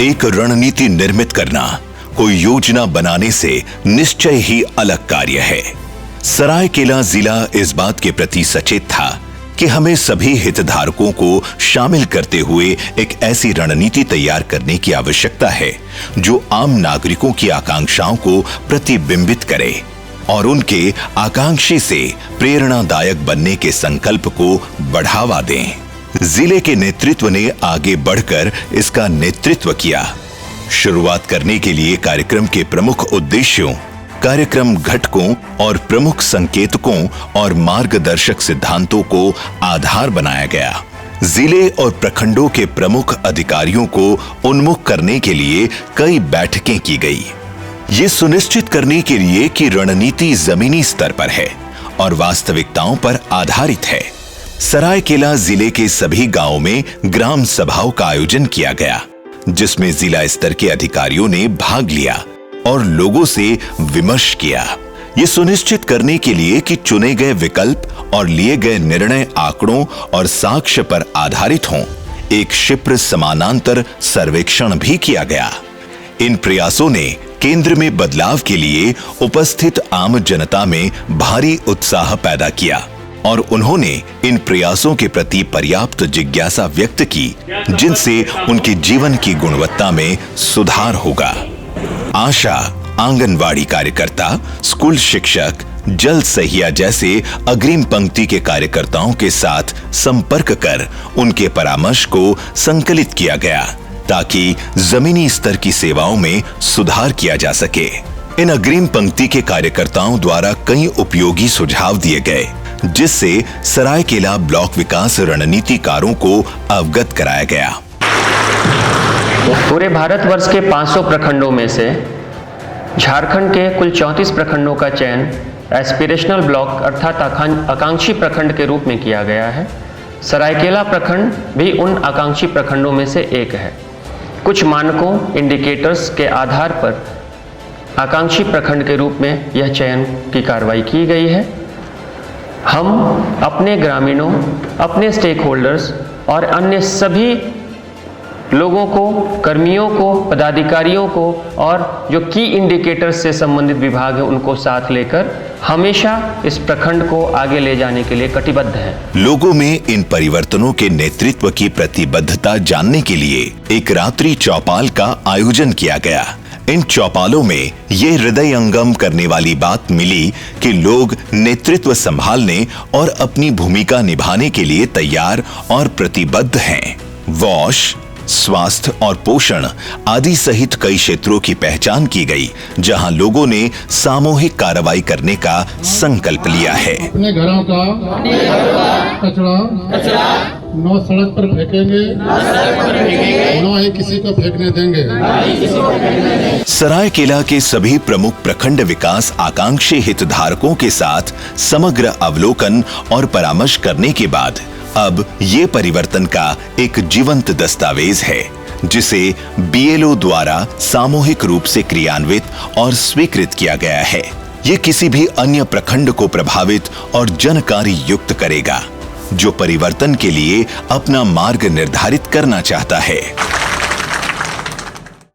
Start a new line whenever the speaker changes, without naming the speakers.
एक रणनीति निर्मित करना कोई योजना बनाने से निश्चय ही अलग कार्य है। सरायकेला जिला इस बात के प्रति सचेत था कि हमें सभी हितधारकों को शामिल करते हुए एक ऐसी रणनीति तैयार करने की आवश्यकता है जो आम नागरिकों की आकांक्षाओं को प्रतिबिंबित करे और उनके आकांक्षी से प्रेरणादायक बनने के संकल्प को बढ़ावा दें। जिले के नेतृत्व ने आगे बढ़कर इसका नेतृत्व किया। शुरुआत करने के लिए कार्यक्रम के प्रमुख उद्देश्यों, कार्यक्रम घटकों और प्रमुख संकेतकों और मार्गदर्शक सिद्धांतों को आधार बनाया गया। जिले और प्रखंडों के प्रमुख अधिकारियों को उन्मुख करने के लिए कई बैठकें की गई। ये सुनिश्चित करने के लिए कि रणनीति जमीनी स्तर पर है और वास्तविकताओं पर आधारित है, सरायकेला जिले के सभी गांवों में ग्राम सभाओं का आयोजन किया गया, जिसमें जिला स्तर के अधिकारियों ने भाग लिया और लोगों से विमर्श किया। ये सुनिश्चित करने के लिए कि चुने गए विकल्प और लिए गए निर्णय आंकड़ों और साक्ष्य पर आधारित हों, एक क्षिप्र समानांतर सर्वेक्षण भी किया गया। इन प्रयासों ने केंद्र में बदलाव के लिए उपस्थित आम जनता में भारी उत्साह पैदा किया और उन्होंने इन प्रयासों के प्रति पर्याप्त जिज्ञासा व्यक्त की, जिनसे उनके जीवन की गुणवत्ता में सुधार होगा। आशा, आंगनवाड़ी कार्यकर्ता, स्कूल शिक्षक, जल सहिया जैसे अग्रिम पंक्ति के कार्यकर्ताओं के साथ संपर्क कर उनके परामर्श को संकलित किया गया ताकि जमीनी स्तर की सेवाओं में सुधार किया जा सके। इन अग्रिम पंक्ति के कार्यकर्ताओं द्वारा कई उपयोगी सुझाव दिए गए, जिससे सरायकेला ब्लॉक विकास रणनीतिकारों को अवगत कराया गया।
पूरे भारतवर्ष के 500 प्रखंडों में से झारखंड के कुल 34 प्रखंडों का चयन एस्पिरेशनल ब्लॉक अर्थात आकांक्षी प्रखंड के रूप में किया गया है। सरायकेला प्रखंड भी उन आकांक्षी प्रखंडों में से एक है। कुछ मानकों, इंडिकेटर्स के आधार पर आकांक्षी प्रखंड के रूप में यह चयन की कार्रवाई की गई है। हम अपने ग्रामीणों, अपने स्टेक होल्डर्स और अन्य सभी लोगों को, कर्मियों को, पदाधिकारियों को और जो की इंडिकेटर्स से संबंधित विभाग है उनको साथ लेकर हमेशा इस प्रखंड को आगे ले जाने के लिए कटिबद्ध हैं।
लोगों में इन परिवर्तनों के नेतृत्व की प्रतिबद्धता जानने के लिए एक रात्रि चौपाल का आयोजन किया गया। इन चौपालों में ये हृदयंगम करने वाली बात मिली कि लोग नेतृत्व संभालने और अपनी भूमिका निभाने के लिए तैयार और प्रतिबद्ध हैं। वॉश, स्वास्थ्य और पोषण आदि सहित कई क्षेत्रों की पहचान की गई, जहां लोगों ने सामूहिक कार्रवाई करने का संकल्प लिया है।
अपने घरों का कचरा न सड़क पर फेंकेंगे, न ही किसी को फेंकने देंगे।
सरायकेला के सभी प्रमुख प्रखंड विकास आकांक्षी हितधारकों के साथ समग्र अवलोकन और परामर्श करने के बाद अब ये परिवर्तन का एक जीवंत दस्तावेज है, जिसे बीएलओ द्वारा सामूहिक रूप से क्रियान्वित और स्वीकृत किया गया है। ये किसी भी अन्य प्रखंड को प्रभावित और जनकारी युक्त करेगा जो परिवर्तन के लिए अपना मार्ग निर्धारित करना चाहता है।